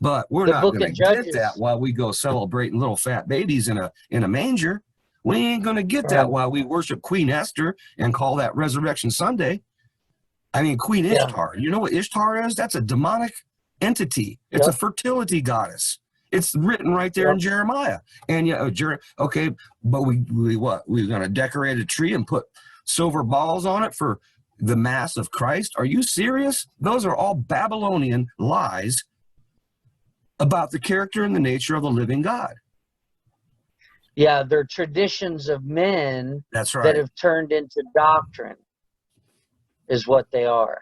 But we're The not book going of to get that Judges. while we go celebrating little fat babies in a manger. We ain't going to get Right. that while we worship Queen Esther and call that Resurrection Sunday. I mean, Queen Yeah. Ishtar. You know what Ishtar is? That's a demonic entity. It's a Yep. fertility goddess. It's written right there Yep. in Jeremiah. And yeah, okay, but we what? We're going to decorate a tree and put silver balls on it for the Mass of Christ? Are you serious? Those are all Babylonian lies about the character and the nature of the living God. Yeah, they're traditions of men That's right. that have turned into doctrine, is what they are.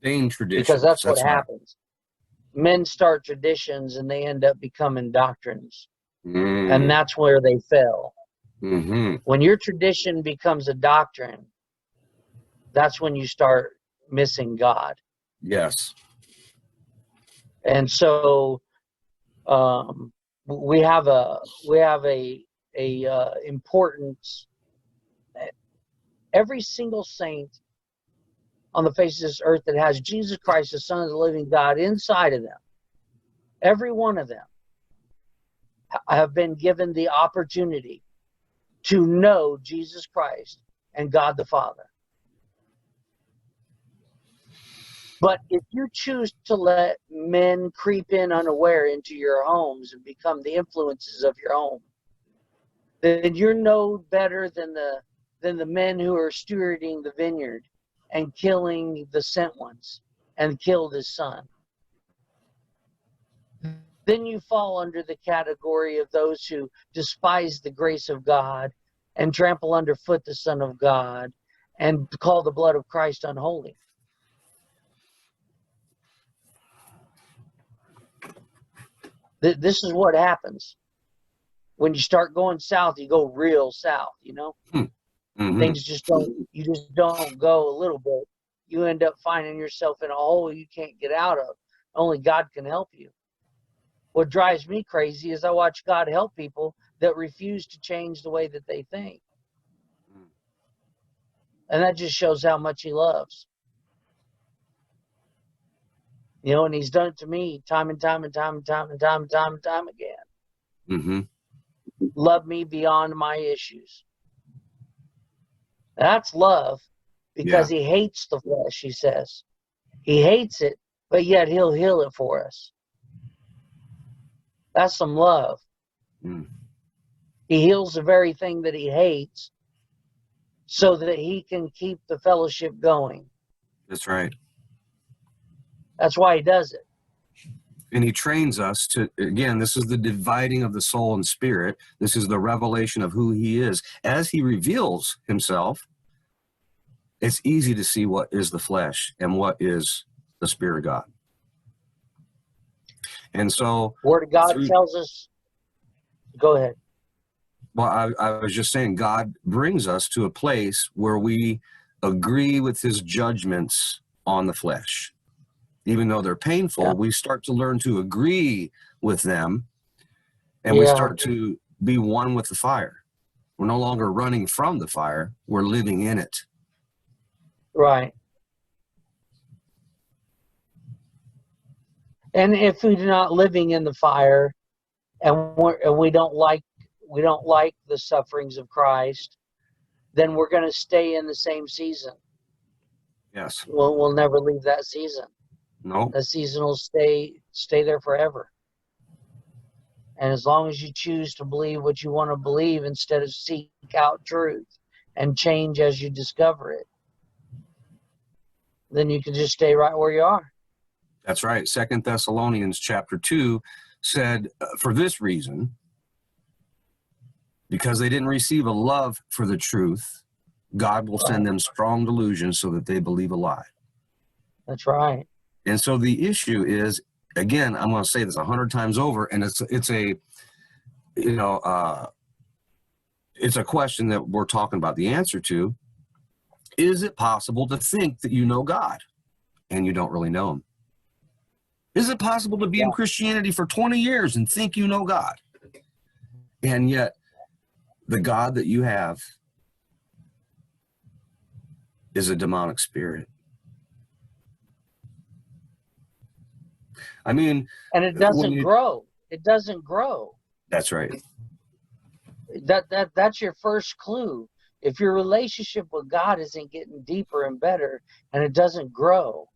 Vain traditions. Because that's what right. happens. Men start traditions and they end up becoming doctrines. And that's where they fail. Mm-hmm. When your tradition becomes a doctrine, that's when you start missing God. Yes. And so we have a importance. Every single saint on the face of this earth that has Jesus Christ, the Son of the living God, inside of them, every one of them have been given the opportunity to know Jesus Christ and God the Father. But if you choose to let men creep in unaware into your homes and become the influences of your home, then you're no better than the men who are stewarding the vineyard and killing the sent ones and killed his son. Then you fall under the category of those who despise the grace of God and trample underfoot the Son of God and call the blood of Christ unholy. This is what happens. When you start going south, you go real south, you know? Mm-hmm. Things just don't go a little bit. You end up finding yourself in a hole you can't get out of. Only God can help you. What drives me crazy is I watch God help people that refuse to change the way that they think. And that just shows how much he loves. You know, and he's done it to me time and time again. Mm-hmm. Love me beyond my issues. That's love, because he hates the flesh, he says. He hates it, but yet he'll heal it for us. That's some love. He heals the very thing that he hates so that he can keep the fellowship going. That's right. That's why he does it. And he trains us to, again, this is the dividing of the soul and spirit. This is the revelation of who he is. As he reveals himself, it's easy to see what is the flesh and what is the Spirit of God. And so, Word of God tells us, go ahead. Well, I was just saying, God brings us to a place where we agree with his judgments on the flesh. Even though they're painful, we start to learn to agree with them, and we start to be one with the fire. We're no longer running from the fire, we're living in it. Right. And if we're not living in the fire, and we don't like the sufferings of Christ, then we're going to stay in the same season. Yes. We'll never leave that season. No. The season will stay there forever. And as long as you choose to believe what you want to believe instead of seek out truth and change as you discover it, then you can just stay right where you are. That's right. 2 Thessalonians chapter 2 said, for this reason, because they didn't receive a love for the truth, God will send them strong delusions so that they believe a lie. That's right. And so the issue is, again, I'm going to say this 100 times over, and it's a question that we're talking about the answer to. Is it possible to think that you know God and you don't really know him? Is it possible to be in Christianity for 20 years and think you know God? And yet the God that you have is a demonic spirit. I mean, And it when doesn't you, grow. It doesn't grow. that's right. That's your first clue. If your relationship with God isn't getting deeper and better and it doesn't grow,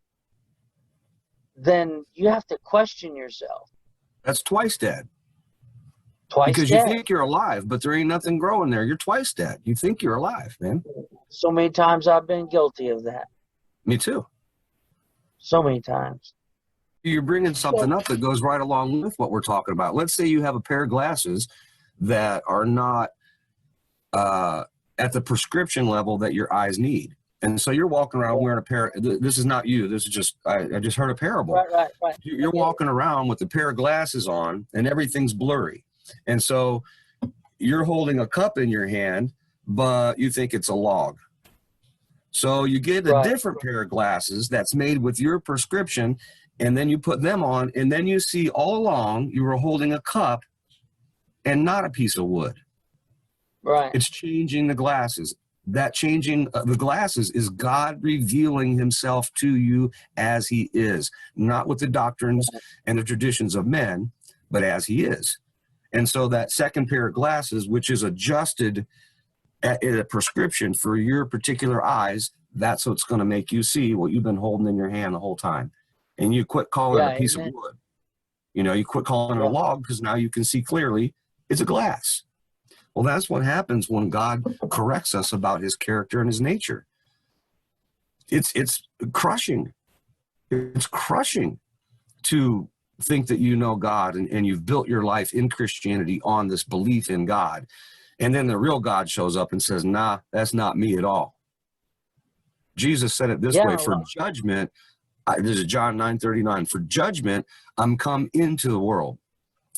then you have to question yourself. That's twice dead. Twice Because you dead. think you're alive, but there ain't nothing growing there. You're twice dead. You think you're alive, man. So many times I've been guilty of that. Me too. So many times. You're bringing something up that goes right along with what we're talking about. Let's say you have a pair of glasses that are not at the prescription level that your eyes need. And so you're walking around wearing a pair. This is not you. This is just, I just heard a parable. Right. You're walking around with a pair of glasses on and everything's blurry. And so you're holding a cup in your hand, but you think it's a log. So you get a different pair of glasses that's made with your prescription, and then you put them on, and then you see all along you were holding a cup and not a piece of wood. Right. It's changing the glasses. That changing the glasses is God revealing himself to you as he is, not with the doctrines and the traditions of men, but as he is. And so that second pair of glasses, which is adjusted at a prescription for your particular eyes, that's what's going to make you see what you've been holding in your hand the whole time. And you quit calling it a piece of wood. You know, you quit calling it a log because now you can see clearly it's a glass. Well, that's what happens when God corrects us about his character and his nature. It's crushing. It's crushing to think that you know God and you've built your life in Christianity on this belief in God. And then the real God shows up and says, nah, that's not me at all. Jesus said it this way, for judgment, this is John 9:39, for judgment, I'm come into the world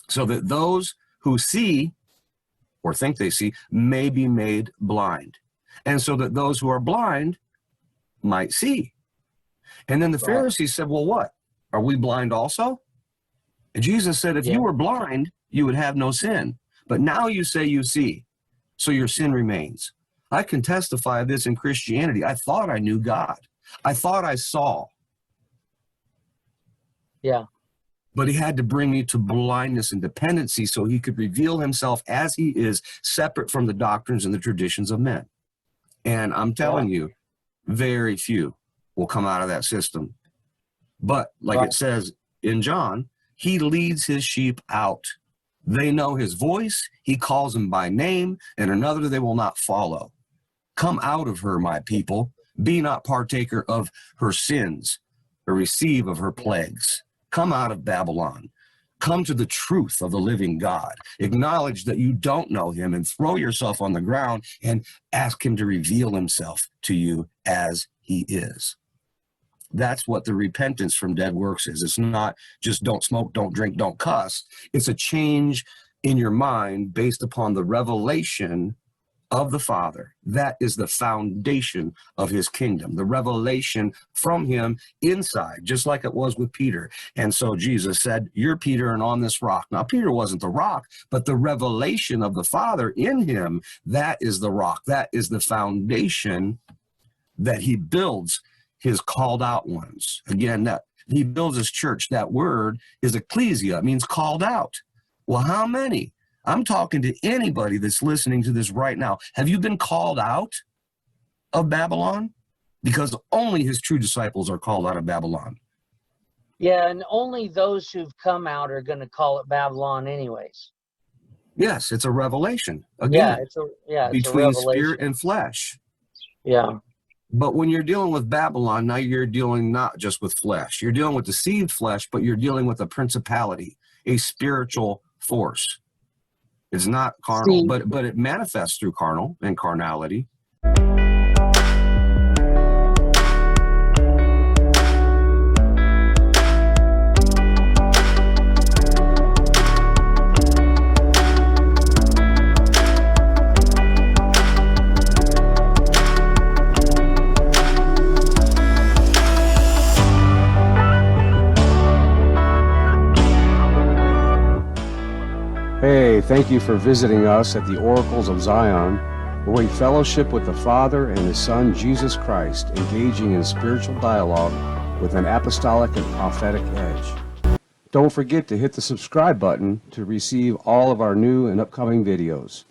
so that those who see or think they see may be made blind. And so that those who are blind might see. And then the Pharisees said, well, what? Are we blind also? And Jesus said, if you were blind, you would have no sin. But now you say you see, so your sin remains. I can testify of this in Christianity. I thought I knew God. I thought I saw. Yeah. But he had to bring me to blindness and dependency so he could reveal himself as he is, separate from the doctrines and the traditions of men. And I'm telling you, very few will come out of that system. But like it says in John, he leads his sheep out. They know his voice. He calls them by name, and another they will not follow. Come out of her, my people. Be not partaker of her sins, or receive of her plagues. Come out of Babylon. Come to the truth of the living God. Acknowledge that you don't know him and throw yourself on the ground and ask him to reveal himself to you as he is. That's what the repentance from dead works is. It's not just don't smoke, don't drink, don't cuss. It's a change in your mind based upon the revelation of the Father. That is the foundation of his kingdom, the revelation from him inside, just like it was with Peter. And so Jesus said, you're Peter, and on this rock. Now, Peter wasn't the rock, but the revelation of the Father in him, that is the rock. That is the foundation that he builds his called out ones. Again, that he builds his church. That word is ecclesia. It means called out. Well, how many? I'm talking to anybody that's listening to this right now. Have you been called out of Babylon? Because only his true disciples are called out of Babylon. Yeah, and only those who've come out are going to call it Babylon anyways. Yes, it's a revelation. Again, it's between spirit and flesh. Yeah. But when you're dealing with Babylon, now you're dealing not just with flesh. You're dealing with deceived flesh, but you're dealing with a principality, a spiritual force. It's not carnal, but it manifests through carnal and carnality. Hey, thank you for visiting us at the Oracles of Zion, where we fellowship with the Father and His Son, Jesus Christ, engaging in spiritual dialogue with an apostolic and prophetic edge. Don't forget to hit the subscribe button to receive all of our new and upcoming videos.